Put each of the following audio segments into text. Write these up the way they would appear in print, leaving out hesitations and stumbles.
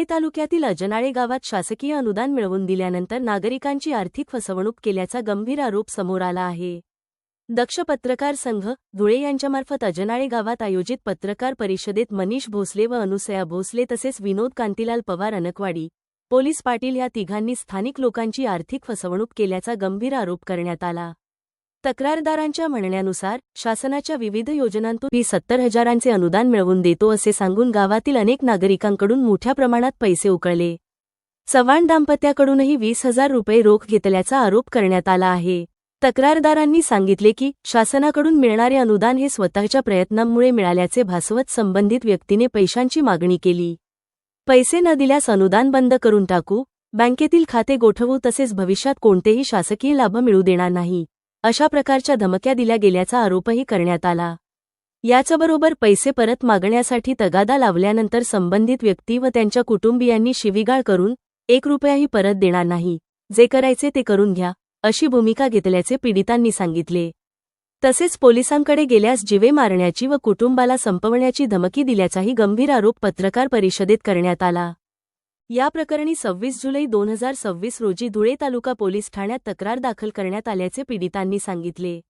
तालुक्यातील अजनाळे गावात शासकीय अनुदान मिळवून दिल्यानंतर नागरिकांची आर्थिक फसवणूक केल्याचा गंभीर आरोप समोर आला आहे। दक्ष पत्रकार संघ, धुळे यांच्यामार्फत अजनाळे गावात आयोजित पत्रकार परिषदेत मनीष भोसले व अनुसया भोसले तसेच विनोद कांतीलाल पवार अनकवाडी, पोलीस पाटील या तिघांनी स्थानिक लोकांची आर्थिक फसवणूक केल्याचा गंभीर आरोप करण्यात आला। तक्रारदारांच्या म्हणण्यानुसार शासनाच्या विविध योजनांतून 70,000चे अनुदान मिळवून देतो असे सांगून गावातील अनेक नागरिकांकडून मोठ्या प्रमाणात पैसे उकळले। चव्हाण दाम्पत्याकडूनही 20,000 रुपये रोख घेतल्याचा आरोप करण्यात आला आहे। तक्रारदारांनी सांगितले की शासनाकडून मिळणारे अनुदान हे स्वतःच्या प्रयत्नांमुळे मिळाल्याचे भासवत संबंधित व्यक्तीने पैशांची मागणी केली। पैसे न दिल्यास अनुदान बंद करून टाकू, बँकेतील खाते गोठवू तसेच भविष्यात कोणतेही शासकीय लाभ मिळू देणार नाही, अशा प्रकारच्या धमक्या दिल्या गेल्याचा आरोपही करण्यात आला। याचबरोबर पैसे परत मागण्यासाठी तगादा लावल्यानंतर संबंधित व्यक्ती व त्यांच्या कुटुंबियांनी शिवीगाळ करून 1 रुपयाही परत देणार नाही, जे करायचे ते करून घ्या, अशी भूमिका घेतल्याचे पीडितांनी सांगितले। तसेच पोलिसांकडे गेल्यास जीवे मारण्याची व कुटुंबाला संपवण्याची धमकी दिल्याचाही गंभीर आरोप पत्रकार परिषदेत करण्यात आला। या प्रकरणी 26 जुलै 2026 रोजी धुळे तालुका पोलीस ठाण्यात तक्रार दाखल करण्यात आल्याचे पीडितांनी सांगितले।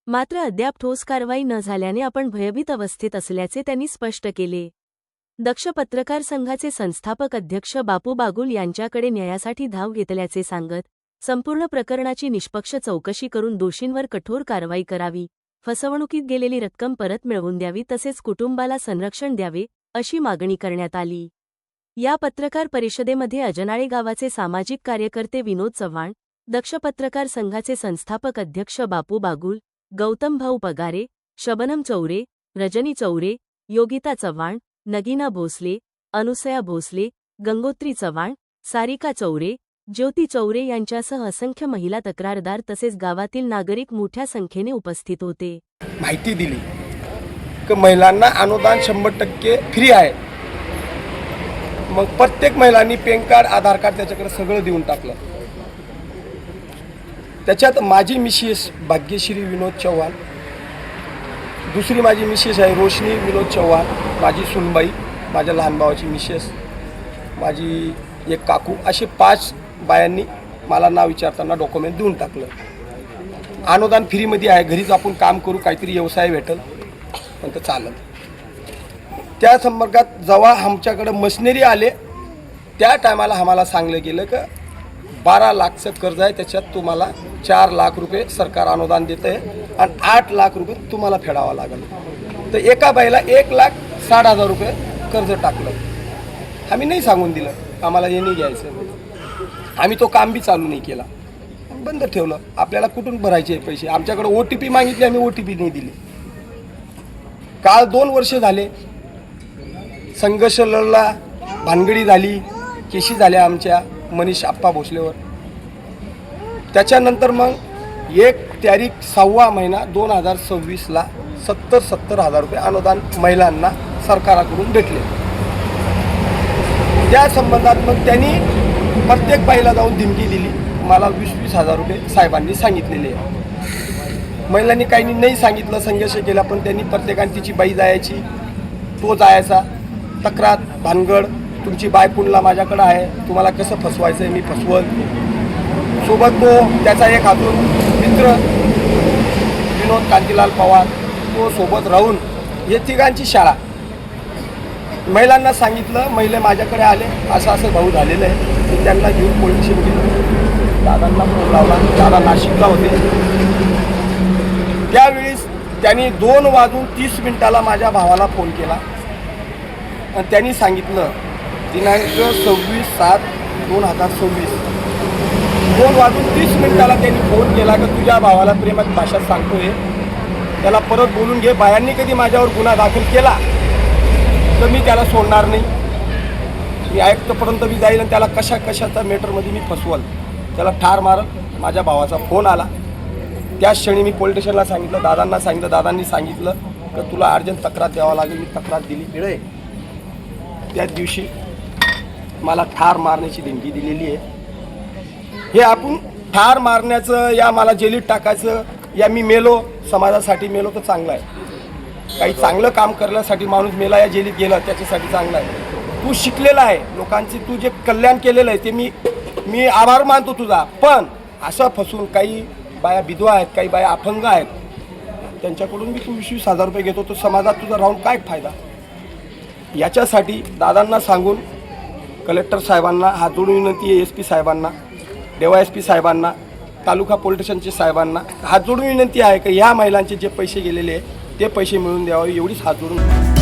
मात्र अद्याप ठोस कारवाई न झाल्याने आपण भयभीत अवस्थेत असल्याचे त्यांनी स्पष्ट केले। दक्ष पत्रकार संघाचे संस्थापक अध्यक्ष बापू बागुल यांच्याकडे न्यायासाठी धाव घेतल्याचे सांगत संपूर्ण प्रकरणाची निष्पक्ष चौकशी करून दोषींवर कठोर कारवाई करावी, फसवणुकीत गेलेली रक्कम परत मिळवून द्यावी तसेच कुटुंबाला संरक्षण द्यावे, अशी मागणी करण्यात आली। या पत्रकार परिषदेमध्ये अजनाळे गावाचे सामाजिक कार्यकर्ते विनोद चव्हाण, दक्ष पत्रकार संघाचे संस्थापक अध्यक्ष बापू बागुल, गौतम भाऊ पगारे, शबनम चौरे, रजनी चौरे, योगिता चव्हाण, नगीना भोसले, अनुसया भोसले, गंगोत्री चव्हाण, सारिका चौरे, ज्योती चौरे यांच्यासह असंख्य महिला तक्रारदार तसेच गावातील नागरिक मोठ्या संख्येने उपस्थित होते। माहिती दिली की महिलांना अनुदान 100% फ्री आहे। मग प्रत्येक महिलांनी पॅन कार्ड, आधार कार्ड त्याच्याकडे सगळं देऊन टाकलं। त्याच्यात माझी मिसेस भाग्यश्री विनोद चव्हाण, दुसरी माझी मिसेस आहे रोशनी विनोद चव्हाण, माझी सुनबाई, माझ्या लहान भावाची मिसेस, माझी एक काकू, असे 5 बायांनी मला नाव विचारताना डॉक्युमेंट देऊन टाकलं। अनुदान फ्रीमध्ये आहे, घरीच आपण काम करू, काहीतरी व्यवसाय भेटेल पण ते चालेल। त्या संपर्कात जेव्हा आमच्याकडे मशिनरी आले त्या टायमाला आम्हाला सांगलं गेलं की 12 लाखचं कर्ज आहे, त्याच्यात तुम्हाला 4 लाख रुपये सरकार अनुदान देतं आहे आणि 8 लाख रुपये तुम्हाला फेडावं लागेल। तर एका बाईला 1,60,000 रुपये कर्ज टाकलं। आम्ही नाही सांगून दिलं, आम्हाला हे नाही घ्यायचं। आम्ही तो काम बी चालू नाही केला, बंद ठेवलं। आपल्याला कुठून भरायचे पैसे? आमच्याकडे OTP मागितले, आम्ही OTP नाही दिले। काल 2 वर्ष झाले, संघर्ष लढला, भानगडी झाली, केशी झाल्या आमच्या मनीष आप्पा भोसलेवर। त्याच्यानंतर मग 1 तारीख 6वा महिना 2026ला 70,000 रुपये अनुदान महिलांना सरकाराकडून भेटले। त्या संबंधात मग त्यांनी प्रत्येक बाईला जाऊन धमकी दिली, मला 20,000 रुपये साहेबांनी सांगितलेले आहे। महिलांनी काही नाही सांगितलं, संघर्ष केला, पण त्यांनी प्रत्येकाने तिची बाई जायची, तो जायचा, तक्रार भानगड, तुमची बाय पुन्हा माझ्याकडे आहे, तुम्हाला कसं फसवायचं आहे, मी फसवल। सोबत तो त्याचा एक अजून मित्र विनोद कांतीलाल पवार, तो सोबत राहून हे तिघांची शाळा। महिलांना सांगितलं, महिला माझ्याकडे आले, असं भाऊ झालेलं आहे। मी त्यांना घेऊन पोलीस स्टेशनमध्ये दादांना फोन लावला, दादा नाशिकला होते। त्यावेळेस त्यांनी 2:30 माझ्या भावाला फोन केला आणि त्यांनी सांगितलं दिनांक 26/7/2026 2:30 त्यांनी फोन केला की तुझ्या भावाला प्रेमात भाषात सांगतोय, त्याला परत बोलून घे। बायांनी कधी माझ्यावर गुन्हा दाखल केला तर मी त्याला सोडणार नाही, मी ऐकतोपर्यंत मी जाईल आणि त्याला कशाच्या मॅटरमध्ये मी फसवल, त्याला ठार मारल। माझ्या भावाचा फोन आला, त्याच क्षणी मी पोलीस स्टेशनला सांगितलं, दादांना सांगितलं, दादांनी सांगितलं की तुला अर्जंट तक्रार द्यावं लागेल। मी तक्रार दिली, मिळे त्याच दिवशी मला ठार मारण्याची धमकी दिलेली आहे। हे आपण ठार मारण्याचं या मला जेलीत टाकायचं या मी मेलो, समाजासाठी मेलो तर चांगलं आहे। काही चांगलं काम करण्यासाठी माणूस मेला या जेलीत गेला त्याच्यासाठी चांगलं आहे। तू शिकलेला आहे, लोकांची तू जे कल्याण केलेलं आहे ते मी आभार मानतो तुझा. पण असं फसून काही बाया विधवा आहेत, काही बाया अपंग आहेत, त्यांच्याकडून मी तू 20,000 रुपये घेतो, तो समाजात तुझा राहून काय फायदा. याच्यासाठी दादांना सांगून कलेक्टर साहेबांना हात जोडून विनंती आहे, SP साहेबांना, DYSP साहेबांना, तालुका पोलीस स्टेशनचे साहेबांना हात जोडून विनंती आहे की ह्या महिलांचे जे पैसे गेलेले आहे ते पैसे मिळवून द्यावे, एवढीच हात जोडून.